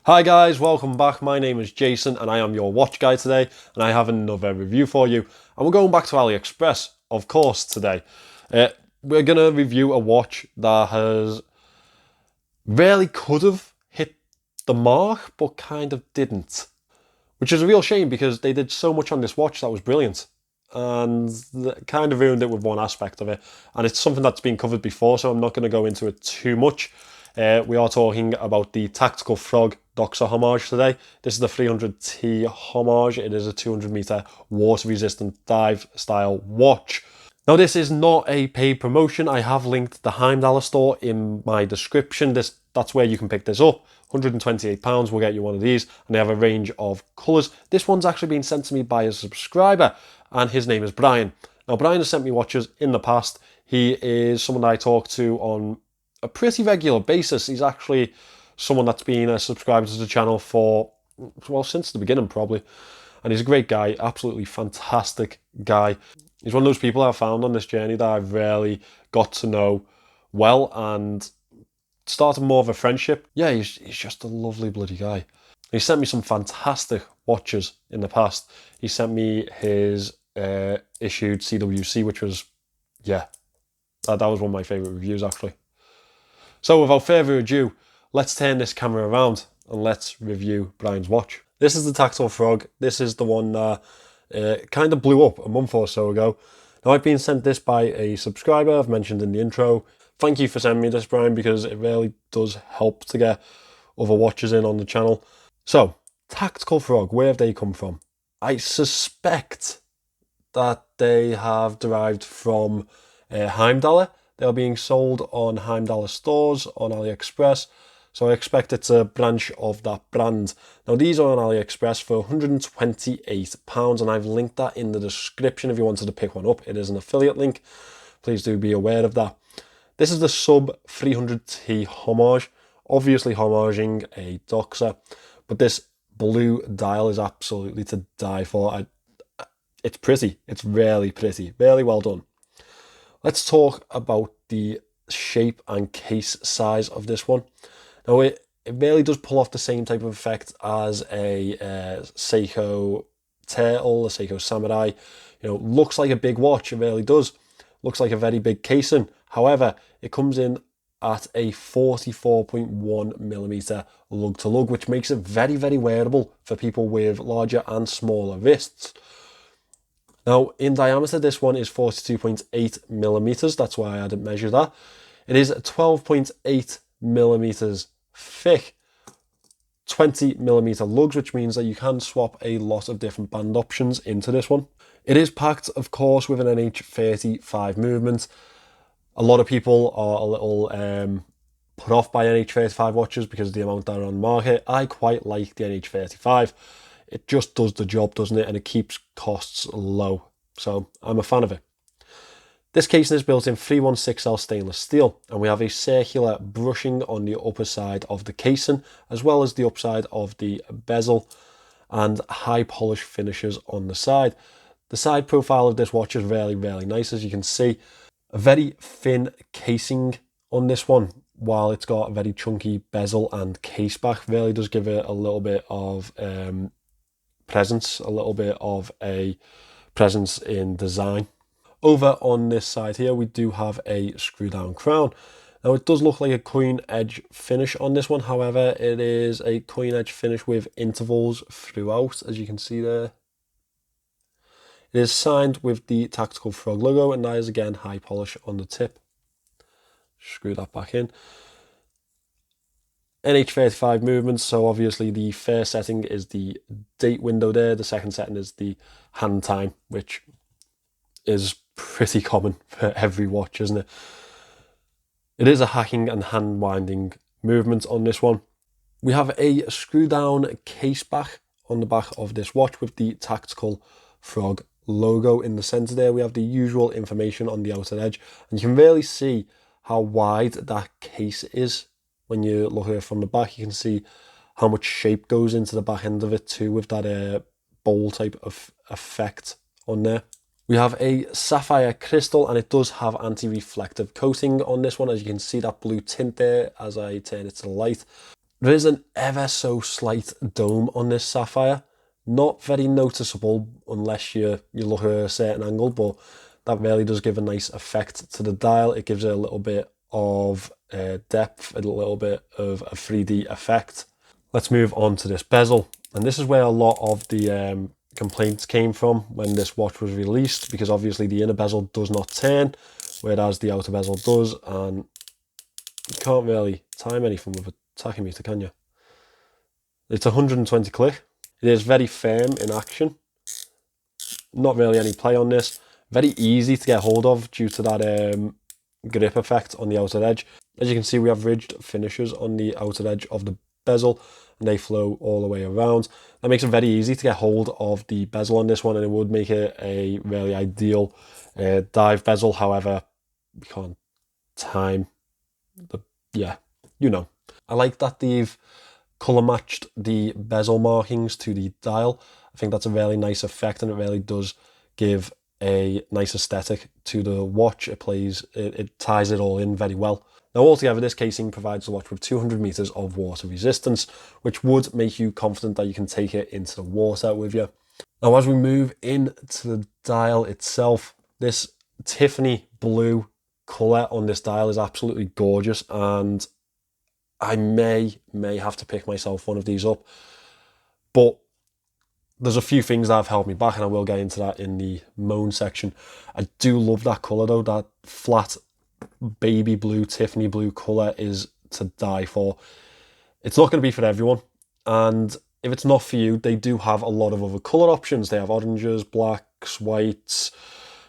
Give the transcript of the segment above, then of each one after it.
Hi guys, welcome back. My name is Jason and I am your watch guy today, and I have another review for you. And we're going back to Aliexpress, of course, today. We're going to review a watch that has really could have hit the mark, but kind of didn't. Which is a real shame because they did so much on this watch that was brilliant. And kind of ruined it with one aspect of it. And it's something that's been covered before, so I'm not going to go into it too much. We are talking about the Tactical Frog Doxa homage today. This is the 300T homage. It is a 200-meter water-resistant dive style watch. Now, this is not a paid promotion. I have linked the Heimdall store in my description. That's where you can pick this up. £128 will get you one of these, and they have a range of colours. This one's actually been sent to me by a subscriber, and his name is Brian. Now, Brian has sent me watches in the past. He is someone that I talk to on a pretty regular basis. He's actually someone that's been a subscriber to the channel for, well, since the beginning probably. And he's a great guy, absolutely fantastic guy. He's one of those people I've found on this journey that I've really got to know well and started more of a friendship. Yeah, he's just a lovely bloody guy. He sent me some fantastic watches in the past. He sent me his issued CWC, which was, yeah, that was one of my favourite reviews actually. So without further ado, let's turn this camera around and let's review Brian's watch. This is the Tactical Frog. This is the one that kind of blew up a month or so ago. Now, I've been sent this by a subscriber I've mentioned in the intro. Thank you for sending me this, Brian, because it really does help to get other watches in on the channel. So, Tactical Frog, where have they come from? I suspect that they have derived from Heimdall. They are being sold on Heimdall stores on AliExpress, so I expect it's a branch of that brand. Now, these are on AliExpress for £128, and I've linked that in the description if you wanted to pick one up. It is an affiliate link. Please do be aware of that. This is the sub 300T homage, obviously homaging a Doxa, but this blue dial is absolutely to die for. It's pretty. It's really pretty. Really well done. Let's talk about the shape and case size of this one. Now, it really does pull off the same type of effect as a Seiko Turtle, a Seiko Samurai. You know, looks like a big watch. It really does. Looks like a very big casing. However, it comes in at a 44.1mm lug to lug, which makes it very, very wearable for people with larger and smaller wrists. Now, in diameter, this one is 42.8mm. That's why I didn't measure that. It is 12.8mm thick, 20mm lugs, which means that you can swap a lot of different band options into this one. It is packed, of course, with an NH35 movement. A lot of people are a little put off by NH35 watches because of the amount that are on the market. I quite like the NH35. It just does the job, doesn't it? And it keeps costs low. So I'm a fan of it. This casing is built in 316L stainless steel, and we have a circular brushing on the upper side of the casing, as well as the upside of the bezel, and high polish finishes on the side. The side profile of this watch is really, really nice, as you can see. A very thin casing on this one, while it's got a very chunky bezel and case back, really does give it a little bit of presence, a little bit of a presence in design. Over on this side here, we do have a screw down crown. Now, it does look like a coin edge finish on this one. However, it is a coin edge finish with intervals throughout, as you can see there. It is signed with the Tactical Frog logo, and that is again high polish on the tip. Screw that back in. NH35 movements, so obviously the first setting is the date window there, the second setting is the hand time, which is pretty common for every watch, isn't it? It is a hacking and hand winding movement on this one. We have a screw down case back on the back of this watch with the Tactical Frog logo in the center there. We have the usual information on the outer edge, and you can really see how wide that case is. When you look at it from the back, you can see how much shape goes into the back end of it too, with that bowl type of effect on there. We have a sapphire crystal, and it does have anti-reflective coating on this one, as you can see that blue tint there as I turn it to the light. There is an ever so slight dome on this sapphire. Not very noticeable unless you look at a certain angle, but that really does give a nice effect to the dial. It gives it a little bit of depth, a little bit of a 3D effect. Let's move on to this bezel. And this is where a lot of the complaints came from when this watch was released, because obviously the inner bezel does not turn, whereas the outer bezel does, and you can't really time anything with a tachymeter, can you? It's 120 click. It is very firm in action. Not really any play on this. Very easy to get hold of due to that grip effect on the outer edge. As you can see, we have ridged finishes on the outer edge of the bezel, and they flow all the way around. That makes it very easy to get hold of the bezel on this one, and it would make it a really ideal dive bezel. However, we can't time the, yeah, you know. I like that they've colour matched the bezel markings to the dial. I think that's a really nice effect, and it really does give a nice aesthetic to the watch. It ties it all in very well. Now altogether, this casing provides the watch with 200 meters of water resistance, which would make you confident that you can take it into the water with you. Now as we move into the dial itself, this Tiffany blue colour on this dial is absolutely gorgeous, and I may have to pick myself one of these up, but there's a few things that have held me back, and I will get into that in the moan section. I do love that colour though. That flat baby blue, Tiffany blue colour is to die for. It's not going to be for everyone, and if it's not for you, they do have a lot of other colour options. They have oranges, blacks, whites.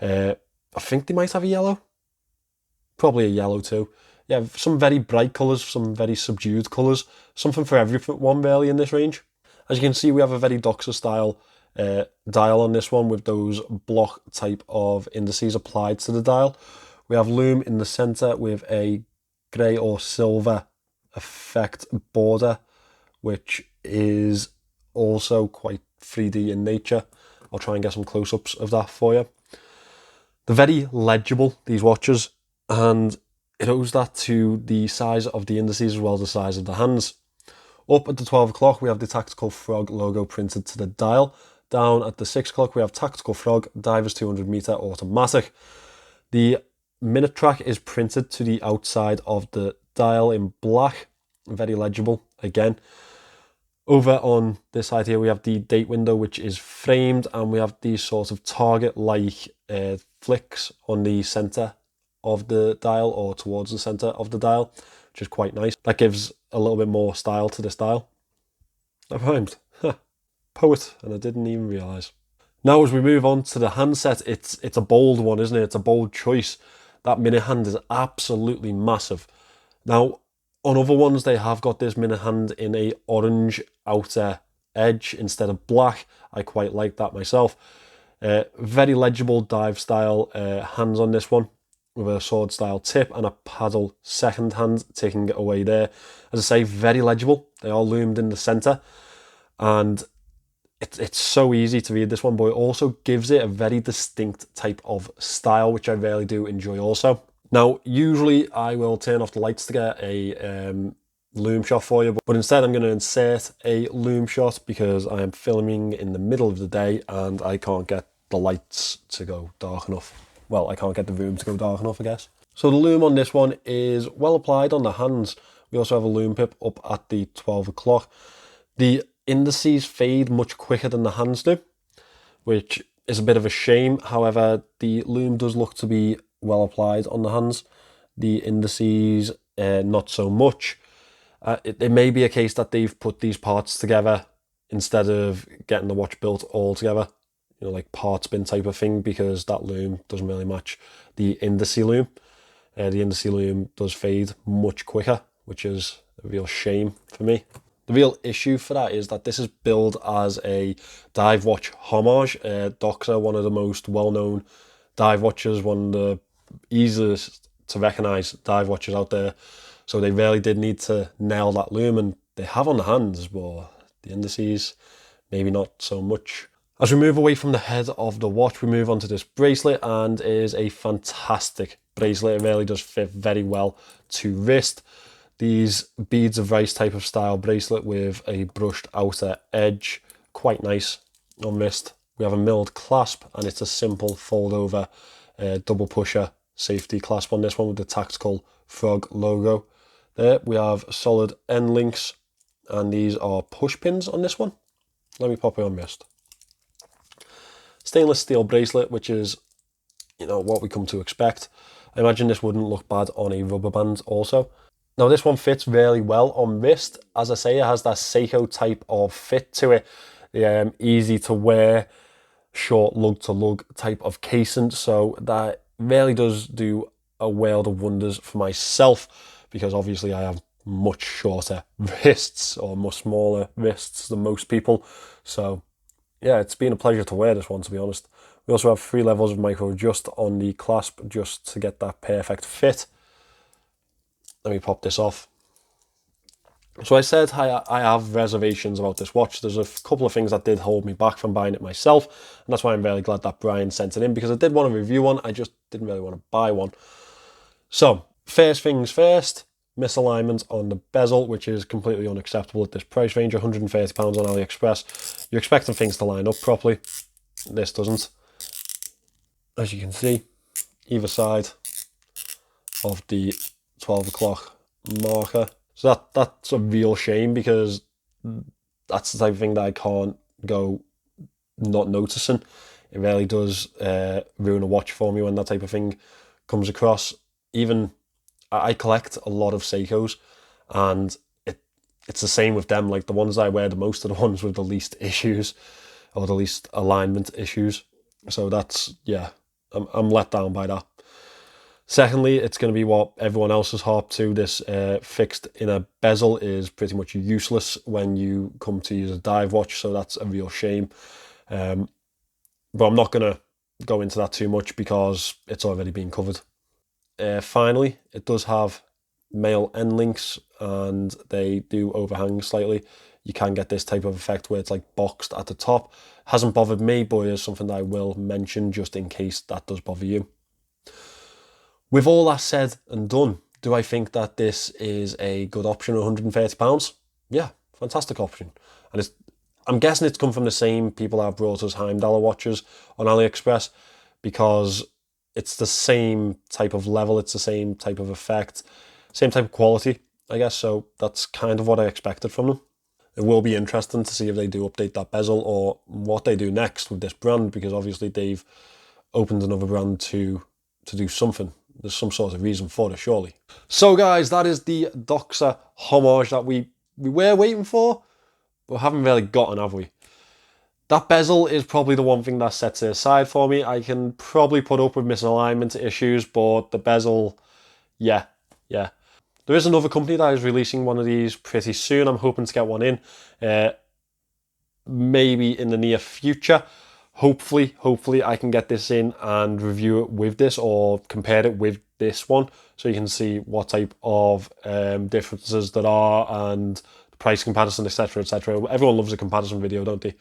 I think they might have a yellow. Probably a yellow too. Yeah, some very bright colours, some very subdued colours. Something for everyone really in this range. As you can see, we have a very Doxa style dial on this one with those block type of indices applied to the dial. We have lume in the centre with a grey or silver effect border, which is also quite 3D in nature. I'll try and get some close-ups of that for you. They're very legible, these watches, and it owes that to the size of the indices as well as the size of the hands. Up at the 12 o'clock, we have the Tactical Frog logo printed to the dial. Down at the 6 o'clock, we have Tactical Frog, Divers 200 meter automatic. The minute track is printed to the outside of the dial in black, very legible again. Over on this side here, we have the date window, which is framed, and we have these sort of target-like flicks on the center of the dial, or towards the center of the dial, which is quite nice. That gives a little bit more style to this dial. That rhymed. Poet, and I didn't even realize. Now as we move on to the handset, it's a bold one, isn't it? It's a bold choice. That minute hand is absolutely massive. Now on other ones, they have got this minute hand in a orange outer edge instead of black. I quite like that myself. Very legible dive style hands on this one, with a sword style tip and a paddle second hand taking it away there. As I say, very legible. They are loomed in the center, and it's so easy to read this one, but it also gives it a very distinct type of style, which I really do enjoy also. Now, usually I will turn off the lights to get a loom shot for you, but instead I'm going to insert a loom shot because I am filming in the middle of the day and I can't get the lights to go dark enough. Well, I can't get the room to go dark enough, I guess. So the loom on this one is well applied on the hands. We also have a loom pip up at the 12 o'clock. The indices fade much quicker than the hands do, which is a bit of a shame. However, the loom does look to be well applied on the hands. The indices, not so much. It may be a case that they've put these parts together instead of getting the watch built all together, you know, like parts bin type of thing, because that loom doesn't really match the indice loom. The indice loom does fade much quicker, which is a real shame for me. The real issue for that is that this is billed as a dive watch homage. Doxa, one of the most well-known dive watches, one of the easiest to recognise dive watches out there. So they really did need to nail that loom, and they have on the hands, but the indices, maybe not so much. As we move away from the head of the watch, we move on to this bracelet, and it is a fantastic bracelet. It really does fit very well to wrist. These beads of rice type of style bracelet with a brushed outer edge. Quite nice on wrist. We have a milled clasp, and it's a simple fold over double pusher safety clasp on this one with the tactical frog logo. There we have solid end links, and these are push pins on this one. Let me pop it on wrist. Stainless steel bracelet, which is, you know, what we come to expect. I imagine this wouldn't look bad on a rubber band also. Now this one fits really well on wrist. As I say, it has that Seiko type of fit to it. Easy to wear, short lug to lug type of casing. So that really does do a world of wonders for myself, because obviously I have much shorter wrists, or much smaller wrists than most people. So yeah, it's been a pleasure to wear this one, to be honest. We also have 3 levels of micro adjust on the clasp just to get that perfect fit. Let me pop this off. So I said I have reservations about this watch. There's a couple of things that did hold me back from buying it myself, and that's why I'm very glad that Brian sent it in, because I did want to review one, I just didn't really want to buy one. So first things first, misalignment on the bezel, which is completely unacceptable at this price range. £130 on Aliexpress. You're expecting things to line up properly. This doesn't. As you can see, either side of the 12 o'clock marker. So that's a real shame, because that's the type of thing that I can't go not noticing. It really does ruin a watch for me when that type of thing comes across. Even I collect a lot of Seikos, and it's the same with them. Like, the ones I wear the most are the ones with the least issues, or the least alignment issues. So that's, yeah, I'm let down by that. Secondly, it's going to be what everyone else has harped to. This fixed inner bezel is pretty much useless when you come to use a dive watch, so that's a real shame. But I'm not going to go into that too much because it's already been covered. Finally, it does have male end links, and they do overhang slightly. You can get this type of effect where it's like boxed at the top. Hasn't bothered me, but it's something that I will mention just in case that does bother you. With all that said and done, do I think that this is a good option at £130? Yeah, fantastic option. And I'm guessing it's come from the same people that have brought us Heimdallr watches on AliExpress, because it's the same type of level, it's the same type of effect, same type of quality, I guess. So that's kind of what I expected from them. It will be interesting to see if they do update that bezel, or what they do next with this brand, because obviously they've opened another brand to do something. There's some sort of reason for it, surely. So guys, that is the Doxa homage that we were waiting for, but haven't really gotten, have we? That bezel is probably the one thing that sets it aside for me. I can probably put up with misalignment issues, but the bezel, yeah. There is another company that is releasing one of these pretty soon. I'm hoping to get one in, maybe in the near future. Hopefully I can get this in and review it with this, or compare it with this one, so you can see what type of differences there are, and the price comparison, etc, etc. Everyone loves a comparison video, don't they?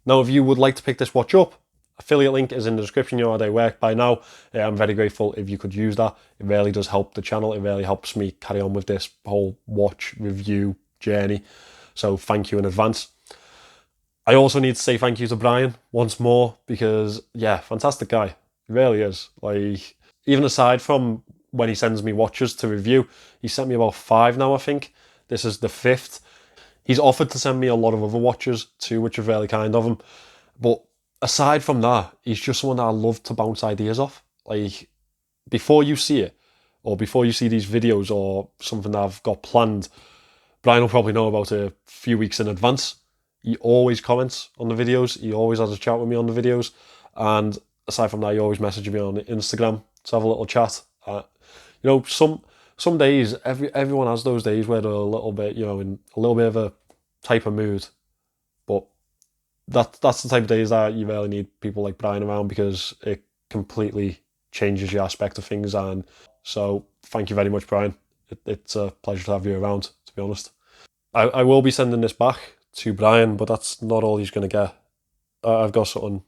Now, if you would like to pick this watch up, affiliate link is in the description. You know how they work by now. I'm very grateful if you could use that. It really does help the channel. It really helps me carry on with this whole watch review journey. So thank you in advance. I also need to say thank you to Brian once more, because, yeah, fantastic guy. He really is. Like, even aside from when he sends me watches to review, he sent me about 5 now, I think. This is the 5th. He's offered to send me a lot of other watches too, which is really kind of him. But aside from that, he's just someone that I love to bounce ideas off. Like, before you see it, or before you see these videos or something that I've got planned, Brian will probably know about it a few weeks in advance. He always comments on the videos. He always has a chat with me on the videos. And aside from that, he always messages me on Instagram to have a little chat. You know, some days, everyone has those days where they're a little bit, you know, in a little bit of a type of mood. But that's the type of days that you really need people like Brian around, because it completely changes your aspect of things. And so thank you very much, Brian. It's a pleasure to have you around, to be honest. I will be sending this back to Brian, but that's not all he's going to get. I've got something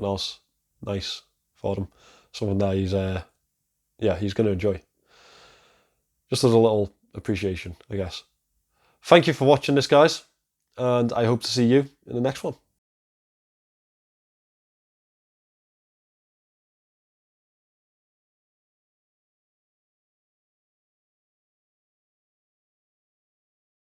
else nice for him. Something that he's going to enjoy. Just as a little appreciation, I guess. Thank you for watching this, guys, and I hope to see you in the next one.